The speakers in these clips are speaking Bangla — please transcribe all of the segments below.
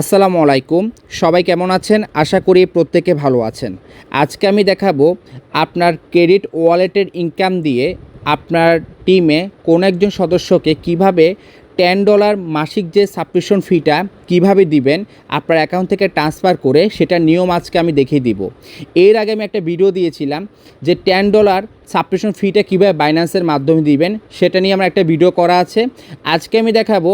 আসসালামু আলাইকুম, সবাই কেমন আছেন? আশা করি প্রত্যেকে ভালো আছেন। আজকে আমি দেখাবো আপনার ক্রেডিট ওয়ালেটের ইনকাম দিয়ে আপনার টিমে কোনো একজন সদস্যকে কিভাবে $10 মাসিক যে সাবস্ক্রিপশন ফিটা কিভাবে দিবেন আপনার অ্যাকাউন্ট থেকে ট্রান্সফার করে, সেটার নিয়ম আজকে আমি দেখিয়ে দিব। এর আগে আমি একটা ভিডিও দিয়েছিলাম যে $10 সাবস্ক্রিপশন ফিটা কীভাবে বাইন্যান্সের মাধ্যমে দিবেন, সেটা নিয়ে আমার একটা ভিডিও করা আছে। আজকে আমি দেখাবো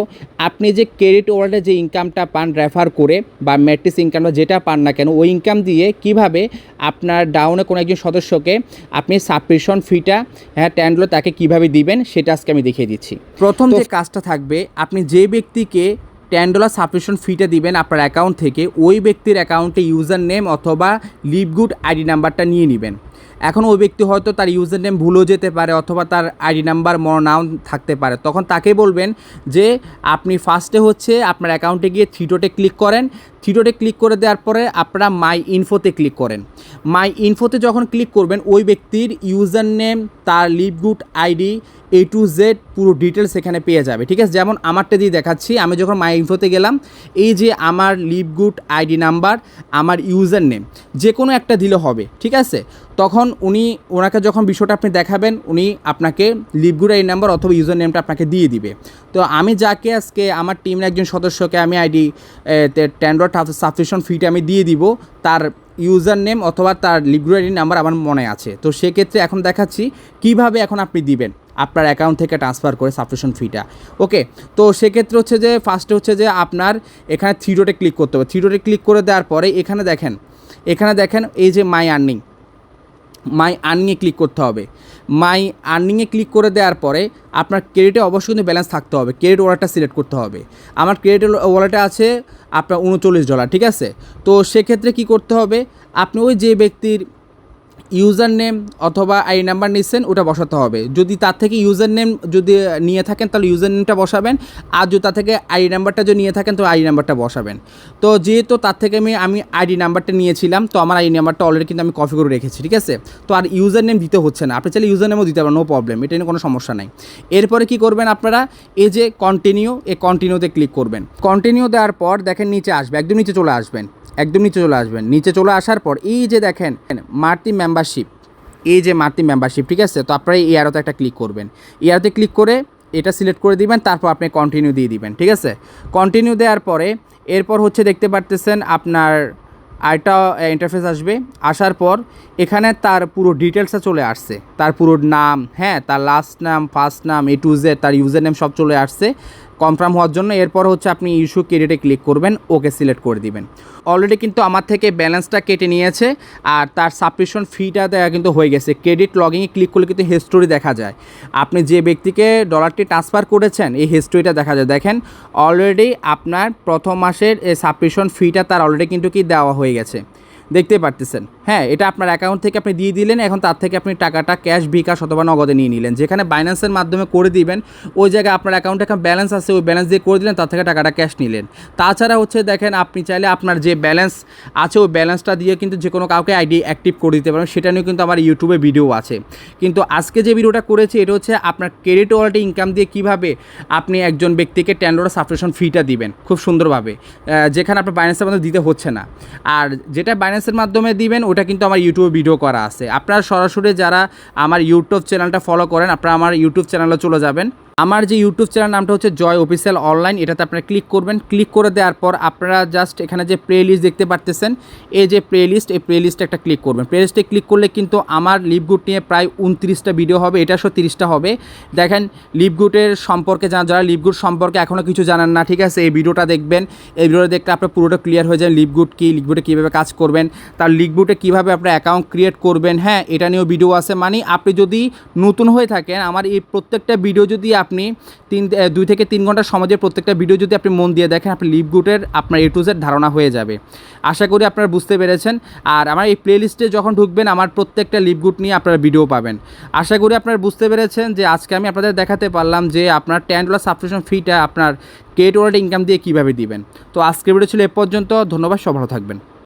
আপনি যে ক্রেডিট ওয়ালেটে যে ইনকামটা পান রেফার করে বা ম্যাট্রিক্স ইনকামটা যেটা পান না কেন, ওই ইনকাম দিয়ে কিভাবে আপনার ডাউনে কোনো একজন সদস্যকে আপনি সাবস্ক্রিপশন ফিটা $10 তাকে কিভাবে দিবেন সেটা আজকে আমি দেখিয়ে দিচ্ছি। প্রথম যে কাজটা থাকবে, আপনি যে ব্যক্তিকে $10 সাবস্ক্রিপশন ফিটা দিবেন আপনার অ্যাকাউন্ট থেকে, ওই ব্যক্তির অ্যাকাউন্টে ইউজার নেম অথবা লিভগুড আইডি নাম্বারটা নিয়ে নেবেন। এখন ওই ব্যক্তি হয়তো তার ইউজার নেম ভুলেও যেতে পারে অথবা তার আইডি নাম্বার মনে নাও থাকতে পারে, তখন তাকে বলবেন যে আপনি ফার্স্টে হচ্ছে আপনার অ্যাকাউন্টে গিয়ে থ্রি ডটে ক্লিক করেন। থ্রি ডটে ক্লিক করে দেওয়ার পরে আপনারা মাই ইনফোতে ক্লিক করেন। মাই ইনফোতে যখন ক্লিক করবেন, ওই ব্যক্তির ইউজার নেম, তার LiveGood ID A to Z পুরো ডিটেলস এখানে পেয়ে যাবে। ঠিক আছে, যেমন আমারটা দিয়ে দেখাচ্ছি। আমি যখন মাই ইনফোতে গেলাম, এই যে আমার লিভগুড আইডি নাম্বার, আমার ইউজার নেম যে কোনো একটা দিলে হবে। ঠিক আছে, তখন ওনাকে যখন বিষয়টা আপনি দেখাবেন, উনি আপনাকে লিভগুড আইডি নাম্বার অথবা ইউজার নেমটা আপনাকে দিয়ে দিবে। তো আমি যাকে আজকে আমার টিমের একজন সদস্যকে আমি আইডি $10 সাবস্ক্রিপশন ফিটা আমি দিয়ে দিব, তার ইউজার নেম অথবা তার লিভগুড আইডি নাম্বার আমার মনে আছে। তো সেক্ষেত্রে এখন দেখাচ্ছি কিভাবে এখন আপনি দিবেন আপনার অ্যাকাউন্ট থেকে ট্রান্সফার করে সাবস্ক্রিপশন ফিটা। ওকে, তো সেক্ষেত্রে হচ্ছে যে ফার্স্টে হচ্ছে যে আপনার এখানে থ্রি ডটে ক্লিক করতে হবে। থ্রি ডটে ক্লিক করে দেওয়ার পরে এখানে দেখেন এই যে মাই আর্নিংয়ে ক্লিক করতে হবে। মাই আর্নিংয়ে ক্লিক করে দেওয়ার পরে আপনার ক্রেডিটে অবশ্যই কিন্তু ব্যালেন্স থাকতে হবে। ক্রেডিট ওয়ালেটটা সিলেক্ট করতে হবে। আমার ক্রেডিট ওয়ালেটে আছে আপনার $39। ঠিক আছে, তো সেক্ষেত্রে কি করতে হবে, আপনি ওই যে ব্যক্তির ইউজার নেম অথবা আইডি নাম্বার নিচ্ছেন ওটা বসাতে হবে। যদি তার থেকে ইউজার নেম যদি নিয়ে থাকেন তাহলে ইউজার নেমটা বসাবেন, আর যদি তার থেকে আইডি নাম্বারটা যদি নিয়ে থাকেন তো আইডি নাম্বারটা বসাবেন। তো যেহেতু তার থেকে আমি আইডি নাম্বারটা নিয়েছিলাম, তো আমার আইডি নাম্বারটা অলরেডি কিন্তু আমি কপি করে রেখেছি। ঠিক আছে, তো আর ইউজার নেম দিতে হচ্ছে না, আপনি চাইলে ইউজার নেমও দিতে পারেন, নো প্রবলেম, এটা নিয়ে কোনো সমস্যা নাই। এরপরে কি করবেন আপনারা, এই যে কন্টিনিউতে ক্লিক করবেন। কন্টিনিউ দেওয়ার পর দেখেন নিচে আসবে, একদম নিচে চলে আসবেন। নিচে চলে আসার পর এই যে দেখেন মার্তি মেম্বারশিপ, ঠিক আছে, তো আপনারা এই অ্যারোতে একটা ক্লিক করবেন। অ্যারোতে ক্লিক করে এটা সিলেক্ট করে দিবেন, তারপর আপনি কন্টিনিউ দিয়ে দিবেন। ঠিক আছে, কন্টিনিউ দেওয়ার পরে এরপর হচ্ছে দেখতে পারতেছেন আপনার আরেকটা ইন্টারফেস আসবে। আসার পর এখানে তার পুরো ডিটেলসটা চলে আসছে, তার পুরো নাম, তার লাস্ট নাম, ফার্স্ট নাম, A to Z, তার ইউজার নেম সব চলে আসছে কনফার্ম হওয়ার জন্য। এরপর হচ্ছে আপনি ইস্যু ক্রেডিটে ক্লিক করবেন, ওকে সিলেক্ট করে দিবেন। অলরেডি কিন্তু আমার থেকে ব্যালেন্সটা কেটে নিয়েছে আর তার সাবস্ক্রিপশন ফিটা দেওয়া কিন্তু হয়ে গেছে। ক্রেডিট লগইনে ক্লিক করলে কিন্তু হিস্টোরি দেখা যায়, আপনি যে ব্যক্তিকে ডলারটি ট্রান্সফার করেছেন এই হিস্টোরিটা দেখা যায়। দেখেন অলরেডি আপনার প্রথম মাসের এই সাবস্ক্রিপশন ফিটা তার অলরেডি কিন্তু কি দেওয়া হয়ে গেছে, দেখতে পারতেছেন। এটা আপনার অ্যাকাউন্ট থেকে আপনি দিয়ে দিলেন, এখন তার থেকে আপনি টাকাটা ক্যাশ, বিকাশ অথবা নগদে নিয়ে নিলেন। যেখানে বাইন্যান্সের মাধ্যমে করে দিবেন, ওই জায়গায় আপনার অ্যাকাউন্টে একটা ব্যালেন্স আছে, ওই ব্যালেন্স দিয়ে করে দিলেন, তার থেকে টাকাটা ক্যাশ নিলেন। তাছাড়া হচ্ছে দেখেন আপনি চাইলে আপনার যে ব্যালেন্স আছে ওই ব্যালেন্সটা দিয়ে কিন্তু যে কোনো কাউকে আইডি অ্যাক্টিভ করে দিতে পারেন, সেটা নিয়েও কিন্তু আমার ইউটিউবে ভিডিও আছে। কিন্তু আজকে যে ভিডিওটা করেছি এটা হচ্ছে আপনার ক্রেডিট ওয়ালেটে ইনকাম দিয়ে কীভাবে আপনি একজন ব্যক্তিকে $10 সাবস্ক্রিপশন ফিটা দিবেন খুব সুন্দরভাবে, যেখানে আপনার বাইন্যান্সের মাধ্যমে দিতে হচ্ছে না। আর যেটা বাইন্যান্সের মাধ্যমে দিবেন ওটা কিন্তু আমার ইউটিউবে ভিডিও করা আছে। আপনারা সরাসরি যারা আমার ইউটিউব চ্যানেলটা ফলো করেন, আপনারা আমার ইউটিউব চ্যানেলে চলে যাবেন। আমার যে ইউটিউব চ্যানেল নামটা হচ্ছে জয় অফিসিয়াল অনলাইন, এটাতে আপনারা ক্লিক করবেন। ক্লিক করে দেওয়ার পর আপনারা জাস্ট এখানে যে প্লে লিস্ট দেখতে পারতেছেন, এই যে প্লে লিস্টে একটা ক্লিক করবেন। প্লে লিস্টে ক্লিক করলে কিন্তু আমার লিভগুড নিয়ে প্রায় 29টা ভিডিও হবে, এটা 30টা হবে। দেখেন লিভগুডের সম্পর্কে যারা লিভগুড সম্পর্কে এখনও কিছু জানেন না, ঠিক আছে, এই ভিডিওটা দেখবেন। এই ভিডিওটা দেখলে আপনার পুরোটা ক্লিয়ার হয়ে যায়, লিভগুড কী, লিভগুডে কীভাবে কাজ করবেন, তার লিভগুডে কীভাবে আপনার অ্যাকাউন্ট ক্রিয়েট করবেন, এটা নিয়েও ভিডিও আছে। মানে আপনি যদি নতুন হয়ে থাকেন, আমার এই প্রত্যেকটা ভিডিও যদি আপনি 2 থেকে 3 ঘন্টা সমাজের প্রত্যেকটা ভিডিও যদি আপনি মন দিয়ে দেখেন, আপনি লিভগুডের আপনার A to Z ধারণা হয়ে যাবে। আশা করি আপনারা বুঝতে পেরেছেন। আর আমার এই প্লে লিস্টে যখন ঢুকবেন, আমার প্রত্যেকটা লিভগুড নিয়ে আপনারা ভিডিও পাবেন। আশা করি আপনারা বুঝতে পেরেছেন যে আজকে আমি আপনাদের দেখাতে পারলাম যে আপনার $10 সাবস্ক্রিপশন ফিটা আপনার ক্রেডিট ওয়ালেটে ইনকাম দিয়ে কীভাবে দিবেন। তো আজকের ভিডিও ছিল এ পর্যন্ত। ধন্যবাদ, সব ভালো থাকবেন।